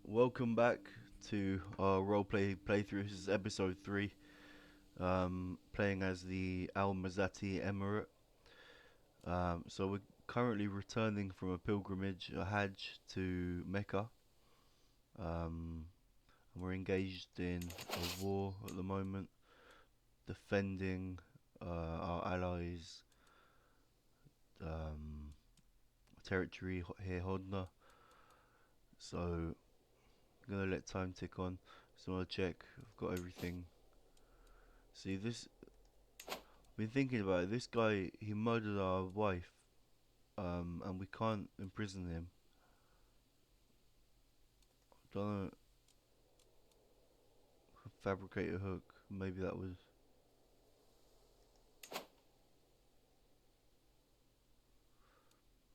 welcome back to our roleplay playthrough. This is episode 3. Playing as the Al-Mazati Emirate. So we're currently returning from a pilgrimage, a Hajj to Mecca. And we're engaged in a war at the moment, defending our allies' um, territory here, Hodna. So I'm gonna let time tick on. Just wanna check I've got everything. See this. Been thinking about it. This guy, he murdered our wife, and we can't imprison him. Don't know, fabricate a hook. Maybe that was.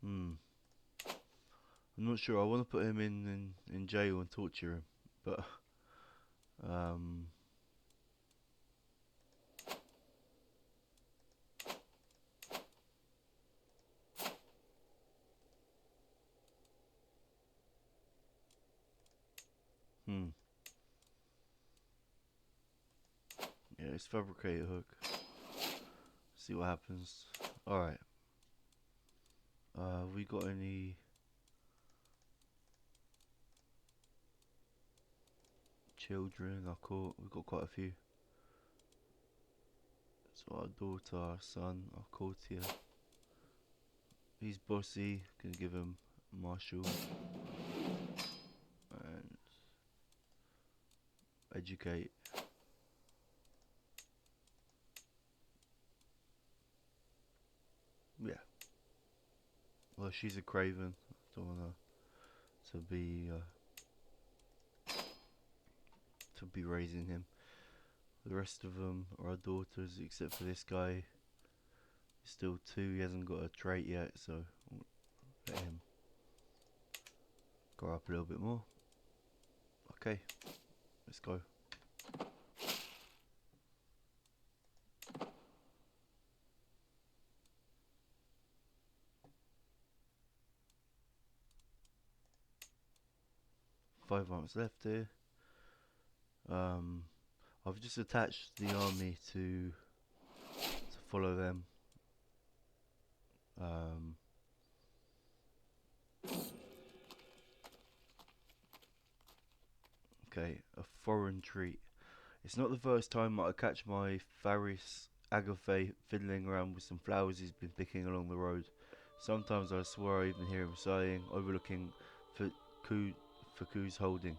Hmm. I'm not sure. I want to put him in jail and torture him, but um. Hmm. Yeah, let's fabricate a hook. See what happens. All right. We got any children? I caught. We got quite a few. So our daughter, our son, our courtier. He's bossy. Can give him martial and educate. Yeah. Well, she's a craven. Don't wanna to be raising him. The rest of them are our daughters, except for this guy. He's still 2. He hasn't got a trait yet, so I'll let him grow up a little bit more. Okay, let's go. Five months left here. Um, I've just attached the army to follow them. Um, okay, a foreign treat. It's not the first time I catch my Faris Agafe fiddling around with some flowers he's been picking along the road. Sometimes I swear I even hear him sighing, overlooking Faku's holding.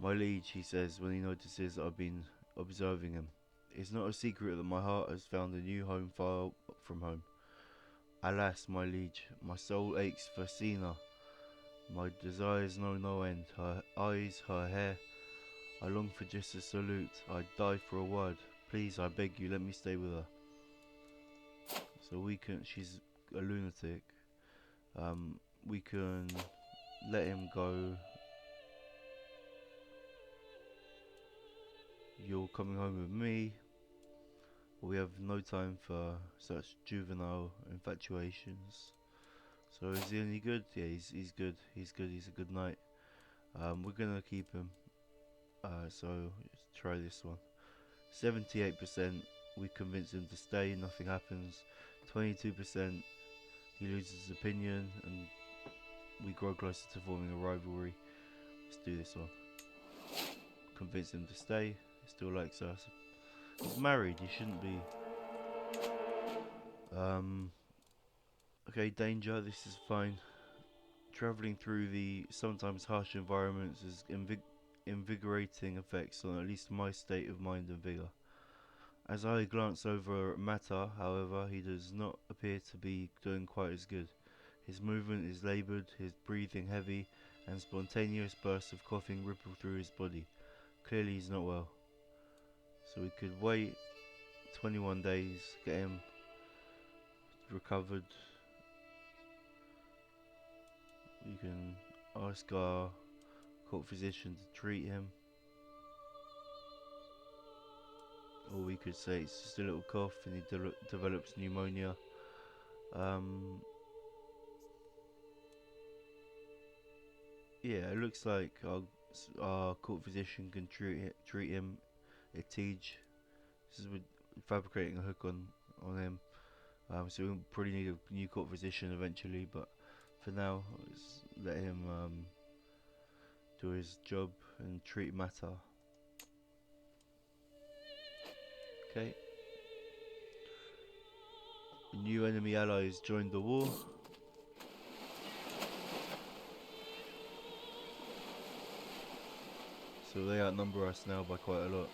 My liege, he says when he notices I've been observing him. It's not a secret that my heart has found a new home far from home. Alas, my liege, my soul aches for Sina. My desires know no end. Her eyes, her hair. I long for just a salute. I'd die for a word. Please, I beg you, let me stay with her. So we can. She's a lunatic. We can let him go. You're coming home with me. We have no time for such juvenile infatuations. So is he any good? Yeah, he's good. He's good. He's a good knight. We're gonna keep him. So let's try this one. 78%. We convince him to stay. Nothing happens. 22%. He loses his opinion, and we grow closer to forming a rivalry. Let's do this one. Convince him to stay. He still likes us. He's married. He shouldn't be. Um. Okay, danger. This is fine. Traveling through the sometimes harsh environments has invigorating effects on at least my state of mind and vigor. As I glance over at Mata, however, he does not appear to be doing quite as good. His movement is laboured, his breathing heavy, and spontaneous bursts of coughing ripple through his body. Clearly he's not well. So we could wait 21 days, get him recovered. We can ask our court physician to treat him. Or we could say it's just a little cough and he develops pneumonia. Um, Yeah, it looks like our court physician can treat him. Teach. This is with fabricating a hook on him. So we'll probably need a new court physician eventually, but for now, let's let him do his job and treat matter. Okay. New enemy allies joined the war. So they outnumber us now by quite a lot.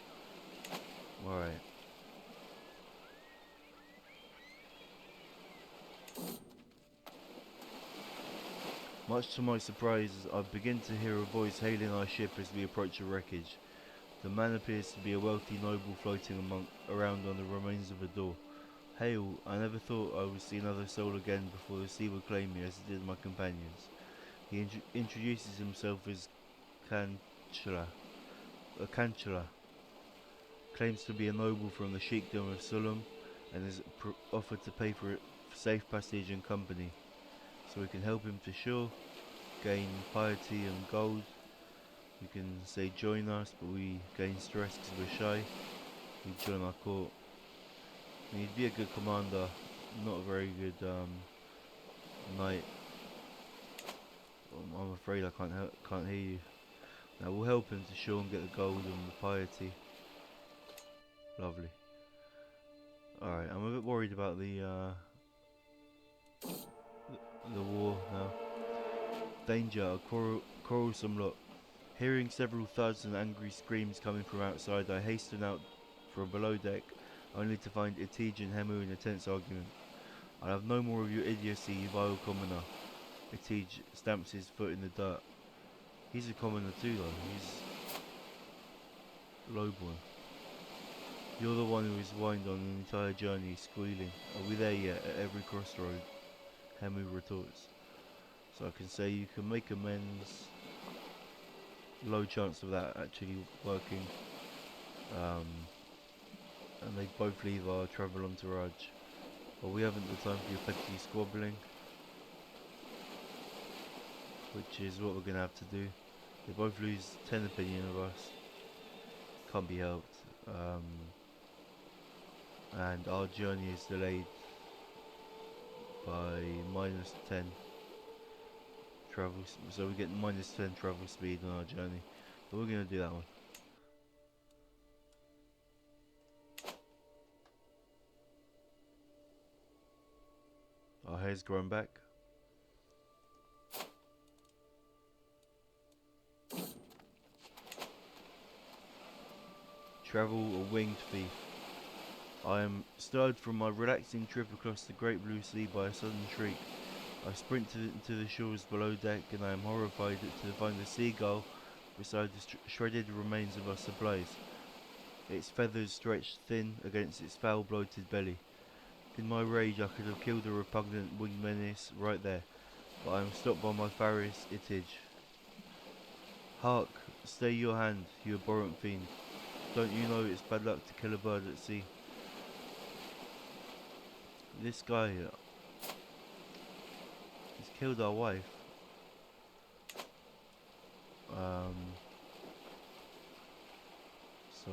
Alright. Much to my surprise, I begin to hear a voice hailing our ship as we approach the wreckage. The man appears to be a wealthy noble floating around on the remains of a door. Hail, I never thought I would see another soul again before the sea would claim me as it did my companions. He introduces himself as Cancela, claims to be a noble from the sheikdom of Sulam, and is offered to pay for safe passage and company, so we can help him to shore, gain piety and gold. We can say join us, but we gain stress because we're shy. We join our court. He'd be a good commander, not a very good knight. I'm afraid I can't hear you. Now we'll help him to shore and get the gold and the piety. Lovely. Alright, I'm a bit worried about the war now. Danger, a quarrelsome lot. Hearing several thuds and angry screams coming from outside, I hasten out from below deck, only to find Itij and Hemu in a tense argument. I'll have no more of your idiocy, you vile commoner. Itij stamps his foot in the dirt. He's a commoner too though, he's low boy. You're the one who is whined on the entire journey, squealing. Are we there yet? At every crossroad, Hemu retorts. So I can say you can make amends. Low chance of that actually working. And they both leave our travel entourage. But we haven't the time for your petty squabbling, which is what we're gonna have to do. They both lose 10 opinion of us. Can't be helped. And our journey is delayed by -10 travel, so we get -10 travel speed on our journey. But we're gonna do that one. Our hair's grown back. Travel a winged thief. I am stirred from my relaxing trip across the great blue sea by a sudden shriek. I sprint to the shores below deck, and I am horrified to find a seagull beside the shredded remains of our supplies. Its feathers stretched thin against its foul bloated belly. In my rage I could have killed the repugnant winged menace right there, but I am stopped by my Faris Itij. Hark! Stay your hand, you abhorrent fiend. Don't you know it's bad luck to kill a bird at sea? This guy, he's killed our wife. So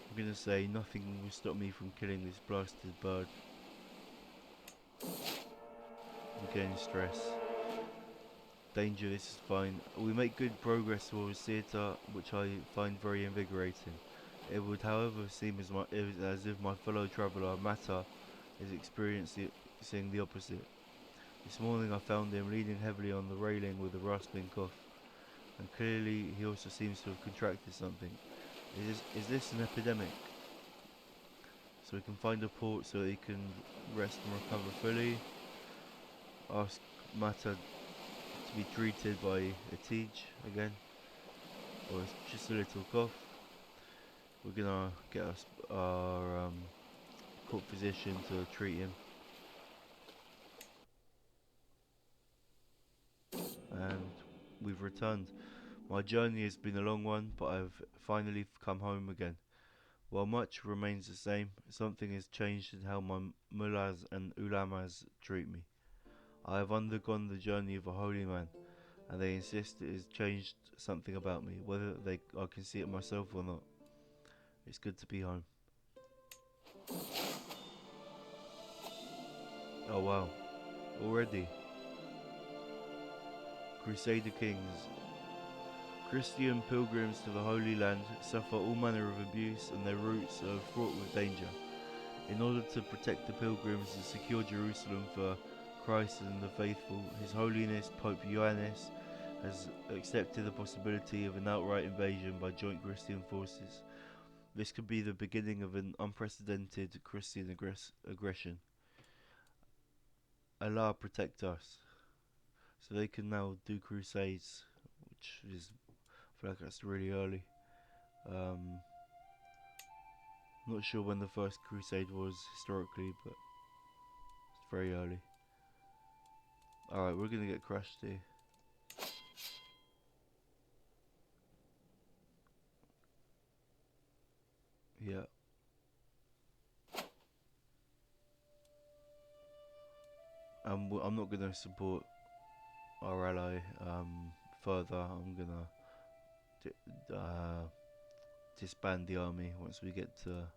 I'm gonna say nothing will stop me from killing this blasted bird. I'm getting stress. Danger, this is fine. We make good progress towards theatre, which I find very invigorating. It would, however, seem as if my fellow traveller, Mata, is experiencing the opposite. This morning I found him leaning heavily on the railing with a rasping cough, and clearly he also seems to have contracted something. Is this an epidemic? So we can find a port so that he can rest and recover fully. Ask Mata to be treated by Itij again, or it's just a little cough. We're gonna get our court physician to treat him, and we've returned. My journey has been a long one, but I've finally come home again. While much remains the same, something has changed in how my mullahs and ulamas treat me. I have undergone the journey of a holy man, and they insist it has changed something about me, whether I can see it myself or not. It's good to be home. Oh wow, already. Crusader Kings. Christian pilgrims to the Holy Land suffer all manner of abuse and their routes are fraught with danger. In order to protect the pilgrims and secure Jerusalem for Christ and the faithful, His Holiness Pope Ioannis has accepted the possibility of an outright invasion by joint Christian forces. This could be the beginning of an unprecedented Christian aggression. Allah protect us. So they can now do crusades, which is, I feel like that's really early. Not sure when the first crusade was historically, but it's very early. Alright, we're gonna get crushed here. Yeah. I'm not gonna support our ally further. I'm gonna disband the army once we get to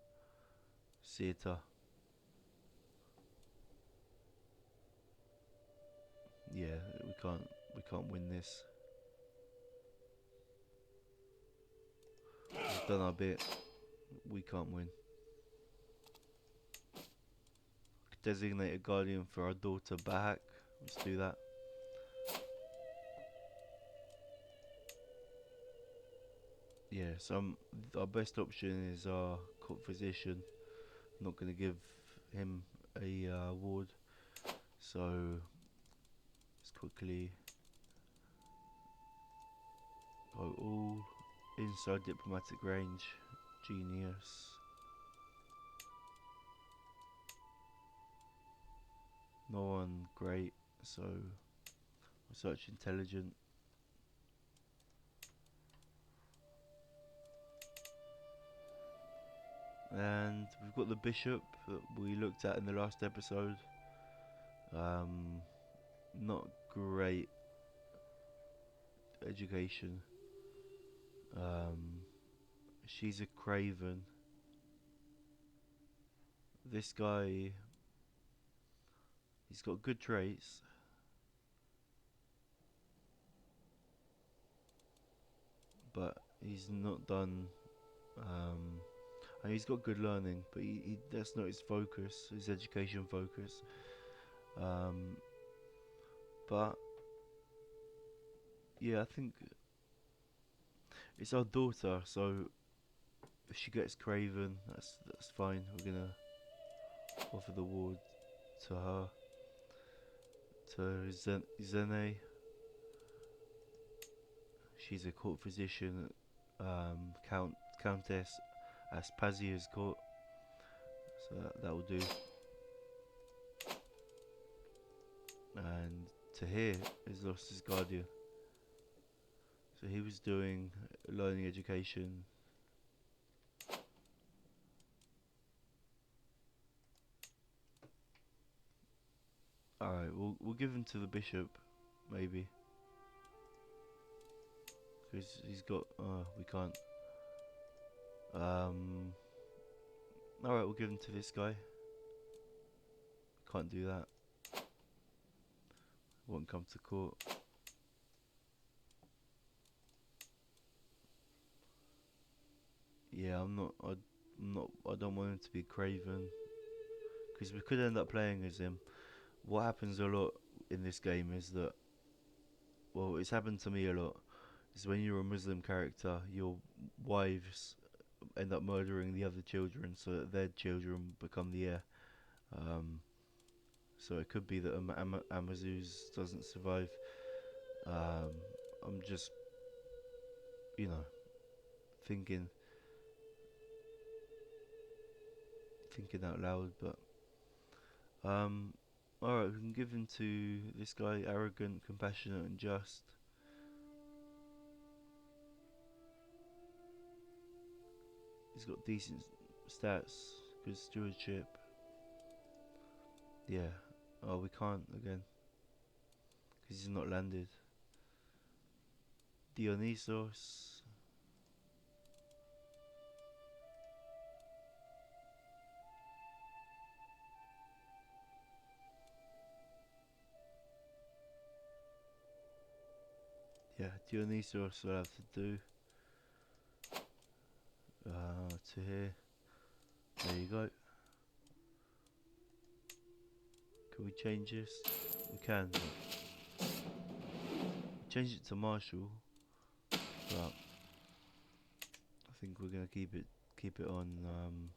Sirta. Yeah, we can't win this. We've done our bit. We can't win. Designate a guardian for our daughter Bahak. Let's do that. Yeah, so our best option is our court physician. I'm not going to give him a ward, so let's quickly go all inside diplomatic range. Genius. No one great, so research intelligent. And we've got the bishop that we looked at in the last episode. Not great education. She's a craven. This guy, he's got good traits. But he's not done, and he's got good learning, but that's not his focus, his education focus. But yeah, I think it's our daughter, so if she gets craven, that's fine. We're gonna offer the ward to her, to Zene. She's a court physician, Countess Aspazia's court, so that will do. And Tahir has lost his guardian, so he was doing learning education. Alright, we'll give him to the bishop, maybe. Because he's got, we can't. Alright, we'll give him to this guy. Can't do that. Won't come to court. Yeah, I don't want him to be craven. Because we could end up playing as him. What happens a lot in this game is that, well, it's happened to me a lot, is when you're a Muslim character, your wives end up murdering the other children so that their children become the heir. So it could be that Amazuz doesn't survive. I'm just, thinking out loud, but alright, we can give him to this guy, arrogant, compassionate and just. He's got decent Stats. Good stewardship. Yeah. Oh, we can't again. Because he's not landed. Dionysos. Yeah, Dionysos will have to do. To here. There you go. Can we change this? We can. Change it to martial, but I think we're gonna keep it on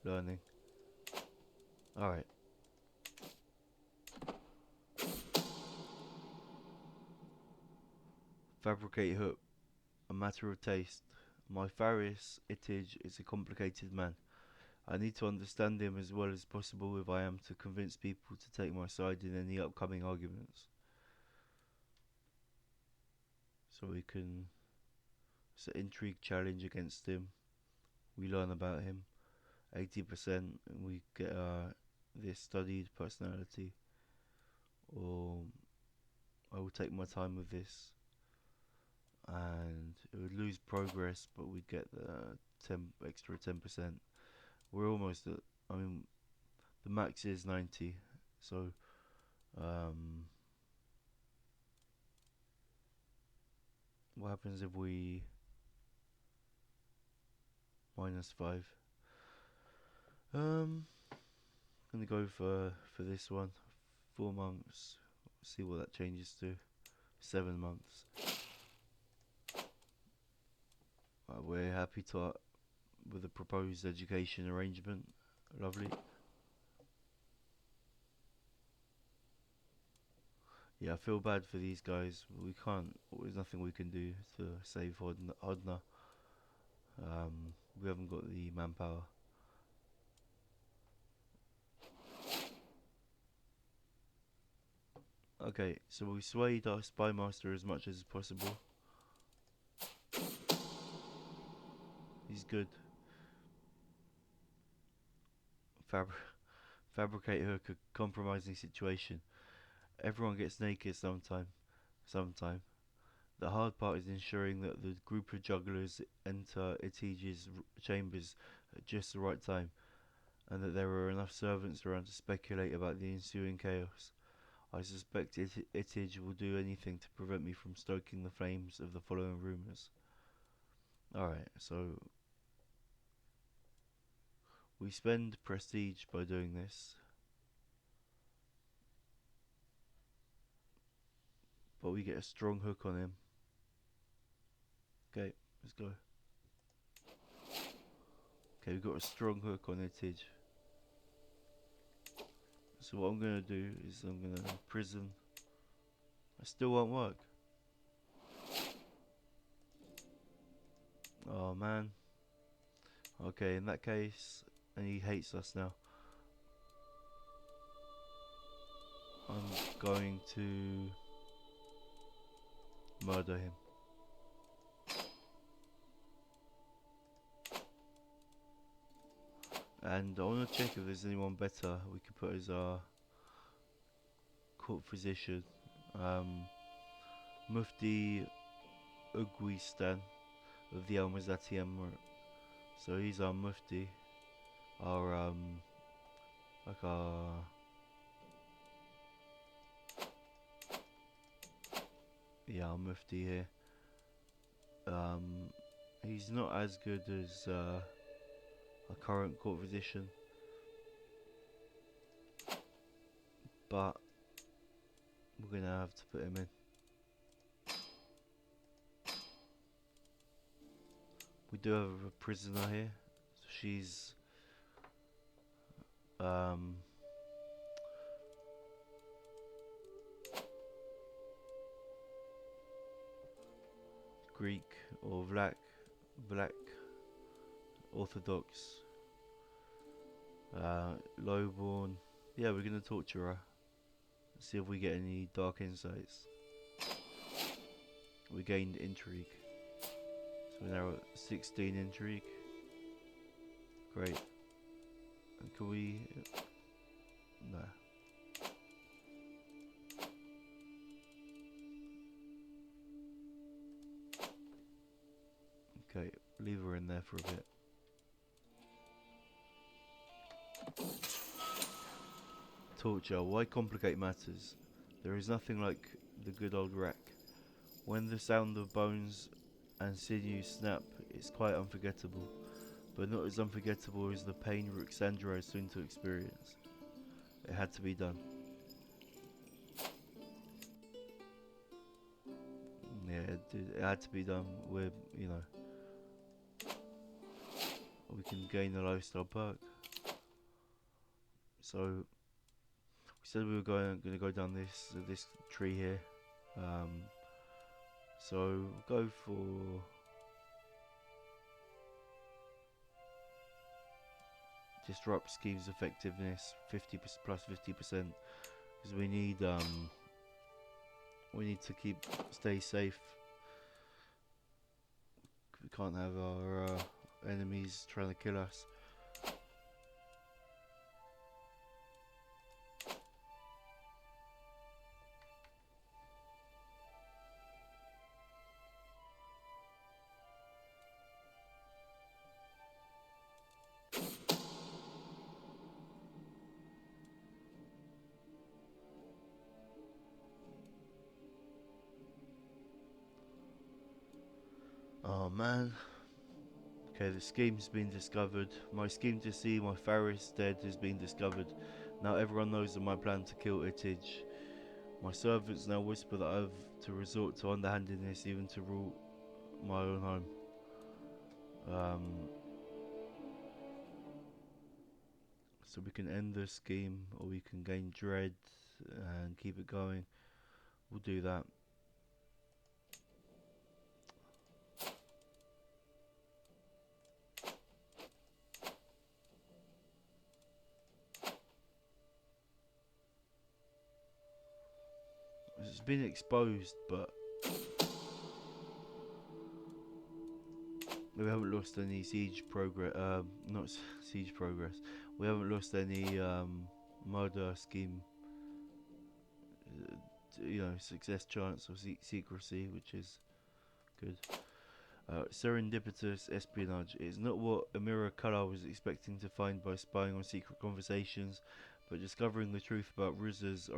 learning. All right. Fabricate hook. A matter of taste. My Faris Itage is a complicated man. I need to understand him as well as possible if I am to convince people to take my side in any upcoming arguments. So we can. It's an intrigue challenge against him. We learn about him. 80% and we get this studied personality. Or I will take my time with this. And it would lose progress, but we'd get the extra 10%. We're almost at. I mean, the max is 90, so what happens if we -5? Gonna go for this one. 4 months. See what that changes to. 7 months. We're happy to with the proposed education arrangement. Lovely. Yeah, I feel bad for these guys. We can't. There's nothing we can do to save Hodna. We haven't got the manpower. Okay, so we swayed our spy master as much as possible. He's good. Fabricate hook, a compromising situation. Everyone gets naked sometime. The hard part is ensuring that the group of jugglers enter Itige's chambers at just the right time, and that there are enough servants around to speculate about the ensuing chaos. I suspect Itige will do anything to prevent me from stoking the flames of the following rumours. Alright, so we spend prestige by doing this, but we get a strong hook on him. Okay, let's go. Okay, we've got a strong hook on Itige. So what I'm gonna do is I'm gonna imprison. I still won't work. Oh man. Okay, in that case, and he hates us now. I'm going to murder him. And I want to check if there's anyone better we could put as our court physician. Mufti Ugwistan of the Al-Mazati Emirate. So he's our Mufti, our like our our Mufti here. He's not as good as our current court physician, but we're gonna have to put him in. We do have a prisoner here. So she's Greek or black Orthodox, lowborn. Yeah, we're gonna torture her. See if we get any dark insights. We gained intrigue. So we're now at 16 intrigue. Great. And can we... Nah. Okay, leave her in there for a bit. Torture. Why complicate matters? There is nothing like the good old rack. When the sound of bones and sinews snap, it's quite unforgettable, but not as unforgettable as the pain Ruxandra is soon to experience. It had to be done. Yeah, it had to be done. With, you know, we can gain a lifestyle perk. So we said we were going to go down this tree here. So go for disrupt scheme's effectiveness 50 plus 50%, because we need to stay safe. We can't have our enemies trying to kill us. Oh man. Okay, the scheme's been discovered. My scheme to see my Faris dead has been discovered. Now everyone knows of my plan to kill Ittij. My servants now whisper that I have to resort to underhandedness even to rule my own home. So we can end the scheme, or we can gain dread and keep it going. We'll do that. It's been exposed, but we haven't lost any siege progress. Not siege progress. We haven't lost any murder scheme. Success chance or secrecy, which is good. Serendipitous espionage. It is not what Emir Al-Khayr was expecting to find by spying on secret conversations, but discovering the truth about Rizza's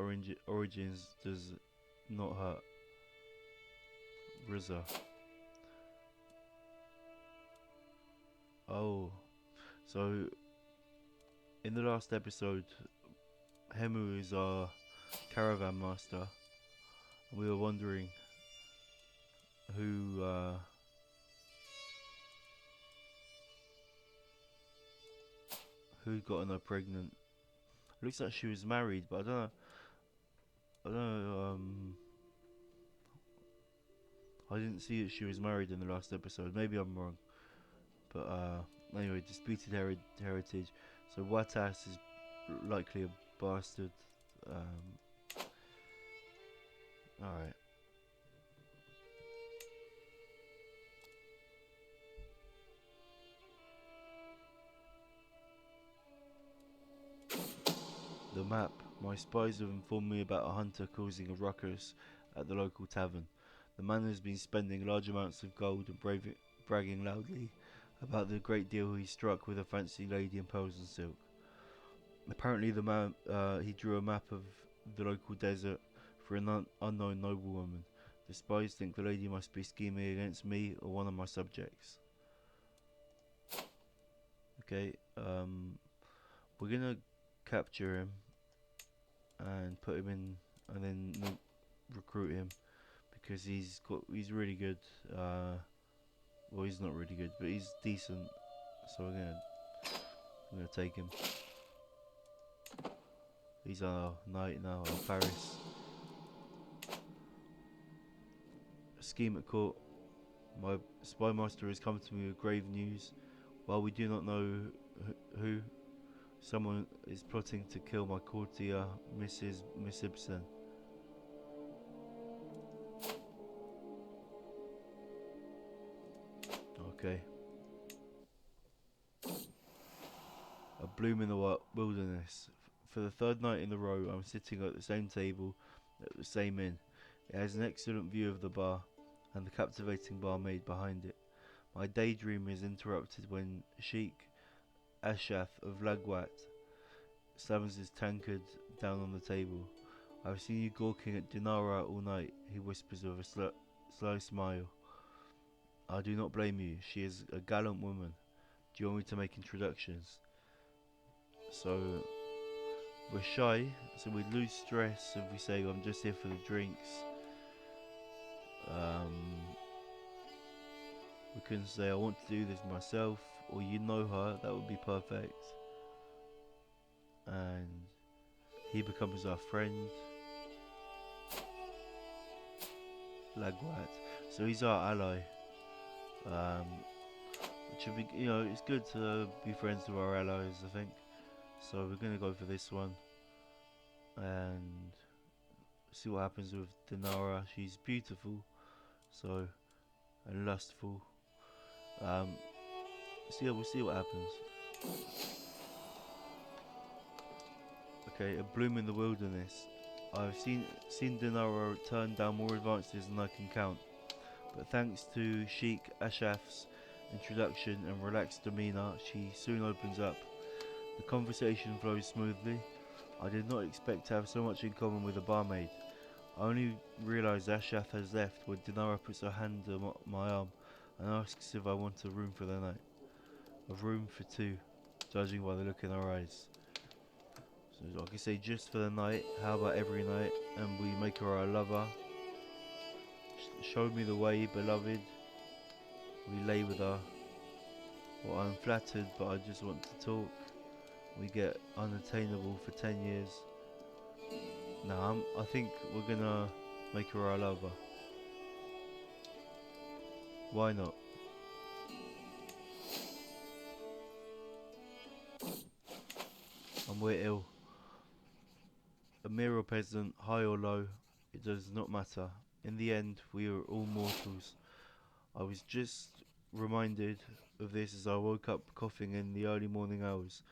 origins does not hurt. Rizza. Oh, so in the last episode, Hemu is our caravan master, and we were wondering who got her pregnant. Looks like she was married, but I don't know. I didn't see that she was married in the last episode. Maybe I'm wrong. But anyway, disputed heritage. So Watas is likely a bastard. Alright. The map. My spies have informed me about a hunter causing a ruckus at the local tavern. The man has been spending large amounts of gold and bragging loudly about the great deal he struck with a fancy lady in pearls and silk. Apparently the man, he drew a map of the local desert for an unknown noblewoman. The spies think the lady must be scheming against me or one of my subjects. Okay, we're gonna capture him and put him in, and then recruit him, because he's really good. Well, he's not really good, but he's decent. So we're gonna take him. He's our knight now, our Paris. A scheme at court. My spy master has come to me with grave news. While we do not know who, someone is plotting to kill my courtier, Miss Ibsen. Okay. bloom in the wilderness. For the third night in a row, I'm sitting at the same table at the same inn. It has an excellent view of the bar and the captivating barmaid behind it. My daydream is interrupted when Sheikh Ashaf of Lagwat slams his tankard down on the table. I've seen you gawking at Dinara all night, he whispers with a sly smile. I do not blame you. She is a gallant woman. Do you want me to make introductions? So, we're shy, so we lose stress if we say I'm just here for the drinks. We can say I want to do this myself, or you know her, that would be perfect. And he becomes our friend. Lagwat. So he's our ally. Which would be, it's good to be friends with our allies, I think. So we're gonna go for this one. And see what happens with Dinara. She's beautiful, so, and lustful. So yeah, we'll see what happens. Okay, a bloom in the wilderness. I've seen Dinara turn down more advances than I can count, but thanks to Sheikh Ashaf's introduction and relaxed demeanour, she soon opens up. The conversation flows smoothly. I did not expect to have so much in common with a barmaid. I only realised Ashaf has left when Dinara puts her hand on my arm and asks if I want a room for the night. A room for two, judging by the look in her eyes. So I can say just for the night, how about every night, and we make her our lover. Show me the way, beloved. We lay with her. Well, I'm flattered, but I just want to talk. We get unattainable for 10 years. Nah, I think we're gonna make her our lover. Why not? And we're ill. Emir or peasant, high or low, it does not matter. In the end, we are all mortals. I was just reminded of this as I woke up coughing in the early morning hours,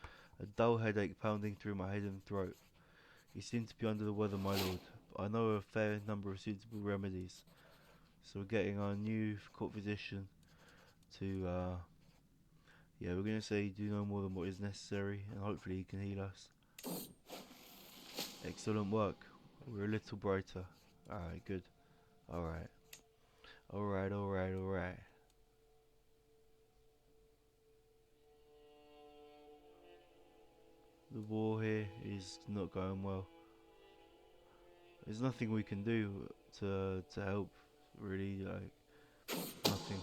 a dull headache pounding through my head and throat. You seem to be under the weather, my lord, but I know a fair number of suitable remedies. So we're getting our new court physician to, we're going to say do no more than what is necessary, and hopefully he can heal us. Excellent work. We're a little brighter. Alright, good. Alright. Alright. The war here is not going well. There's nothing we can do to help, really, like, nothing.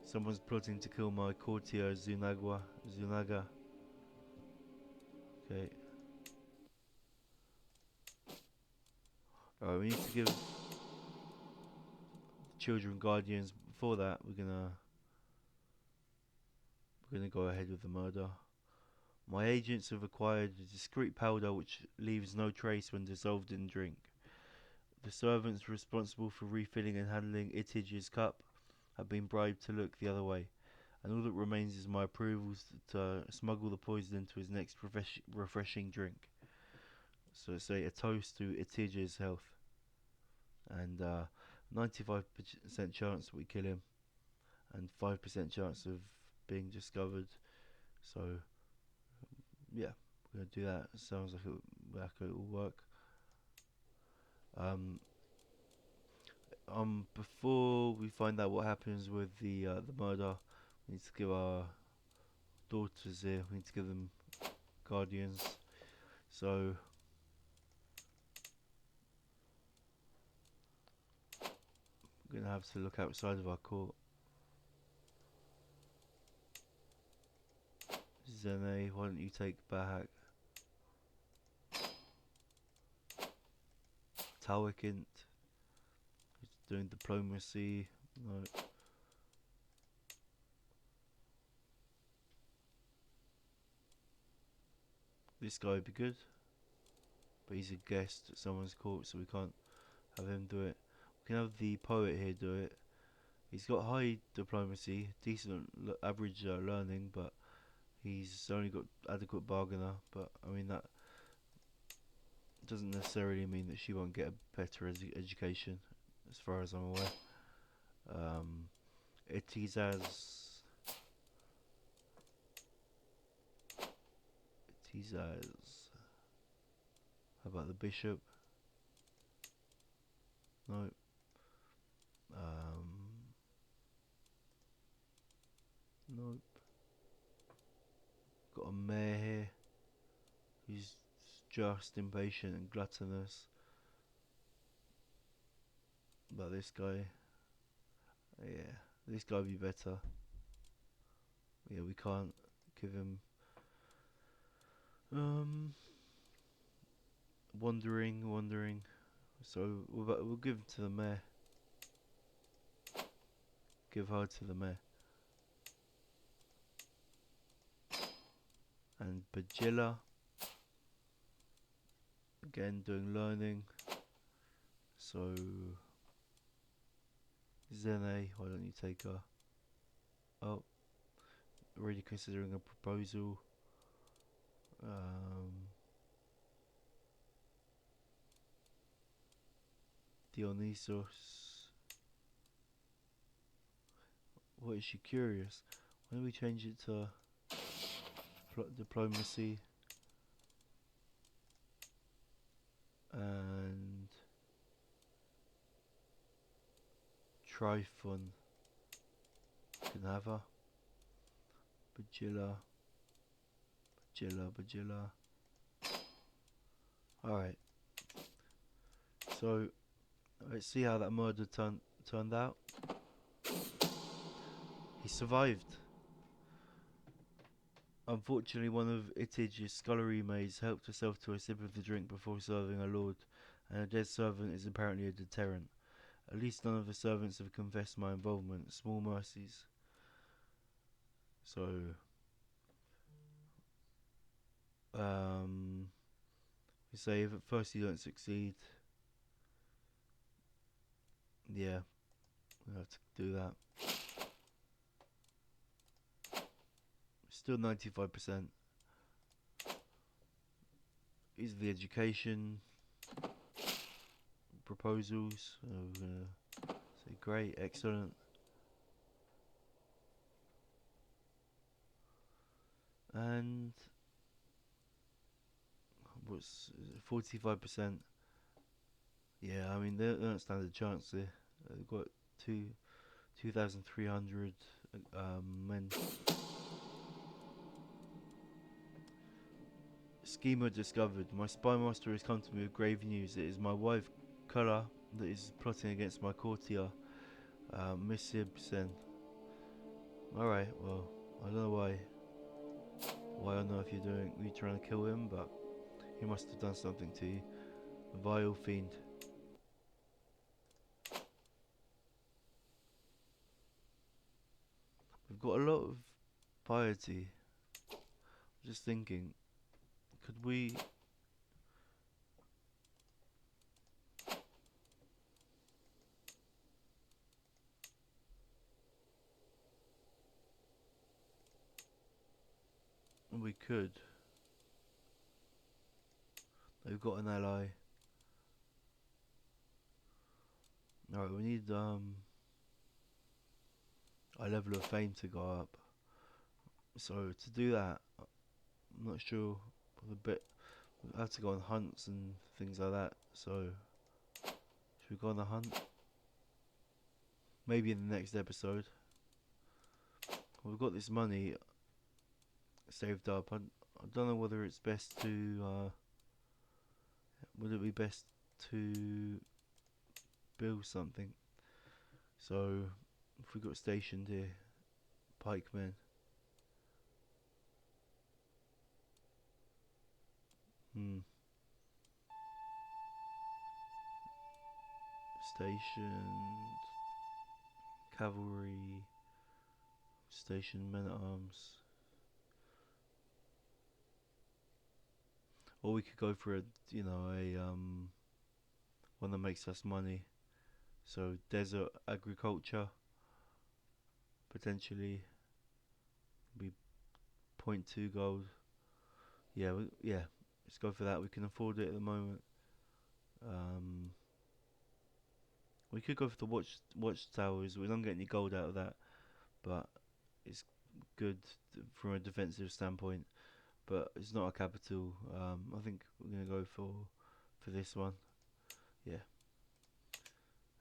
Someone's plotting to kill my courtier Zunaga. Okay. Alright, we need to give the children guardians. Before that, we're gonna go ahead with the murder. My agents have acquired a discreet powder which leaves no trace when dissolved in drink. The servants responsible for refilling and handling Itige's cup have been bribed to look the other way, and all that remains is my approval to smuggle the poison into his next refreshing drink. So say a toast to Itige's health, and 95% chance that we kill him, and 5% chance of being discovered. So yeah, we're gonna do that. Sounds like it will work. Before we find out what happens with the murder, we need to give our daughters here. We need to give them guardians. So we're gonna have to look outside of our court. Zene, why don't you take Bahak? Tawakint, who's doing diplomacy. No. This guy would be good, but he's a guest at someone's court, so we can't have him do it. We can have the poet here do it. He's got high diplomacy, decent average learning, but he's only got adequate bargainer. But I mean that doesn't necessarily mean that she won't get a better education, as far as I'm aware. Um, Itizaz, Itizaz. How about the bishop? No. Nope. Got a mayor here. He's just impatient and gluttonous. But this guy, yeah, this guy would be better. Yeah, we can't give him. Wandering. So we'll give him to the mayor. Give her to the mayor. And Bajilla, again doing learning. So Zene, why don't you take her? Oh, already considering a proposal. Dionysos. What is she curious? Why don't we change it to diplomacy and Tryphon can have her. Bajilla. Alright. So let's see how that murder turned out. He survived. Unfortunately, one of Itige's scullery maids helped herself to a sip of the drink before serving her lord, and a dead servant is apparently a deterrent. At least none of the servants have confessed my involvement. Small mercies. So, we say if at first you don't succeed, yeah, we have to do that. Still 95%. Is the education proposals. We're gonna say great, excellent. And what's 45%? Yeah, I mean they don't stand a chance there. They've got 2,300 men. Schema discovered. My spy master has come to me with grave news. It is my wife, Kala, that is plotting against my courtier, Missib Sen. Alright, well, I don't know why on earth you're trying to kill him, but he must have done something to you. A vile fiend. We've got a lot of piety. Just thinking, could we... We could. They've got an ally. Alright, we need a level of fame to go up. So to do that, I'm not sure. We have to go on hunts and things like that. So should we go on a hunt? Maybe in the next episode. We've got this money saved up. I don't know whether it's best to. Would it be best to build something? So if we got stationed here, pikemen. Stationed cavalry, stationed men at arms. Or we could go for a one that makes us money. So desert agriculture. potentially be point 0.2 gold. Yeah, yeah. Let's go for that. We can afford it at the moment. Um, we could go for the watchtowers. We don't get any gold out of that, but it's good from a defensive standpoint. But it's not a capital. I think we're gonna go for this one. Yeah.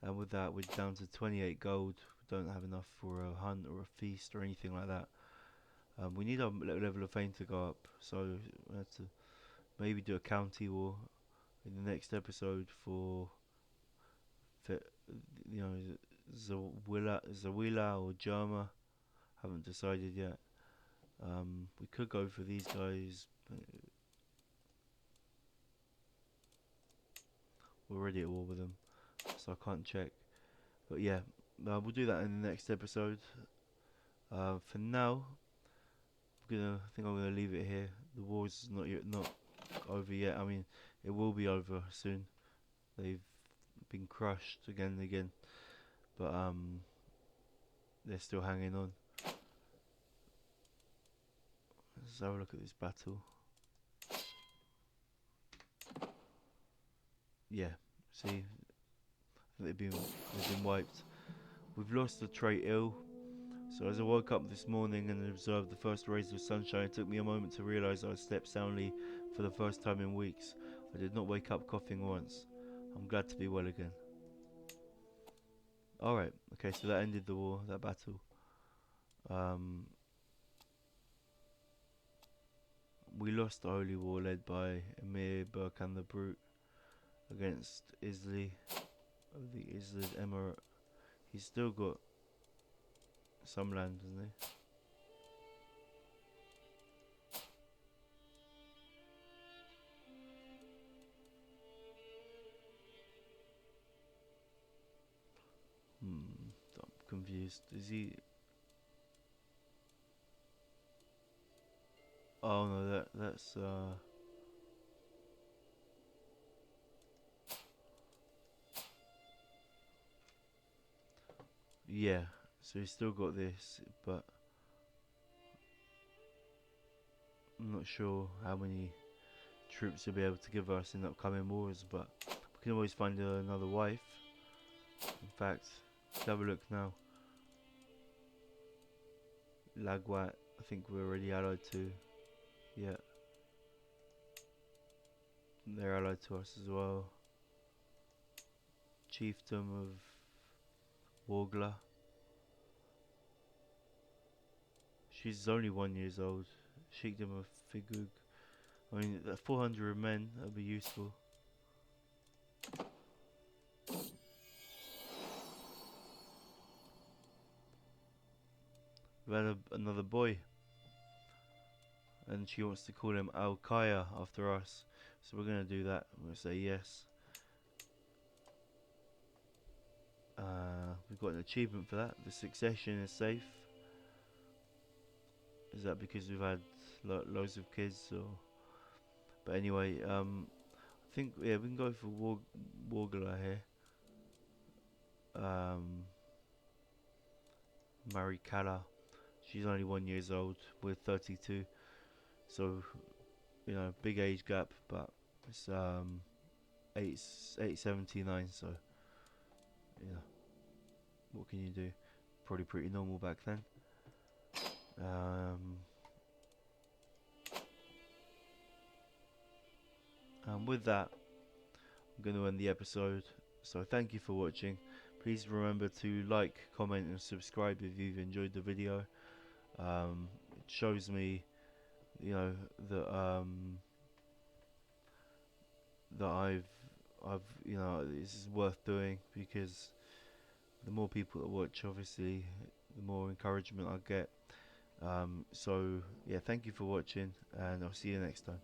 And with that, we're down to 28 gold. We don't have enough for a hunt or a feast or anything like that. We need our level of fame to go up, so we have to maybe do a county war in the next episode for you know Zawila or Jama. Haven't decided yet. We could go for these guys. But we're already at war with them, so I can't check. But yeah, we'll do that in the next episode. For now, I think I'm gonna leave it here. The war's not over yet. I mean, it will be over soon. They've been crushed again and again, but they're still hanging on. Let's have a look at this battle. Yeah, see, they've been wiped. We've lost the trait ill. So as I woke up this morning and observed the first rays of sunshine, it took me a moment to realise I had slept soundly for the first time in weeks. I did not wake up coughing once. I'm glad to be well again. Alright, okay, so that ended the war, that battle. We lost the Holy War led by Emir Burkan the Brute against Isli of the Islid Emirate. He's still got some land, hasn't he? I'm confused. Is he? Oh no, that's yeah. So he's still got this, but I'm not sure how many troops he'll be able to give us in upcoming wars. But we can always find another wife. In fact, let's have a look now. Lagwat, I think we're already allied to. Yeah. They're allied to us as well. Chiefdom of Wargla. She's only 1 year old. Sheikdom of Figug. I mean, 400 men, that'd be useful. We've had another boy. And she wants to call him Al-Khayr after us. So we're going to do that. I'm going to say yes. We've got an achievement for that. The succession is safe. Is that because we've had loads of kids? Or? But anyway, I think yeah, we can go for Wargala here. Marry Kala. She's only 1 year old. We're 32. So, you know, big age gap, but it's 879. So, yeah, what can you do? Probably pretty normal back then. And with that, I'm going to end the episode. So thank you for watching. Please remember to like, comment and subscribe if you've enjoyed the video. It shows me, you know, that I've you know, this is worth doing, because the more people that watch, obviously, the more encouragement I get. So yeah, thank you for watching, and I'll see you next time.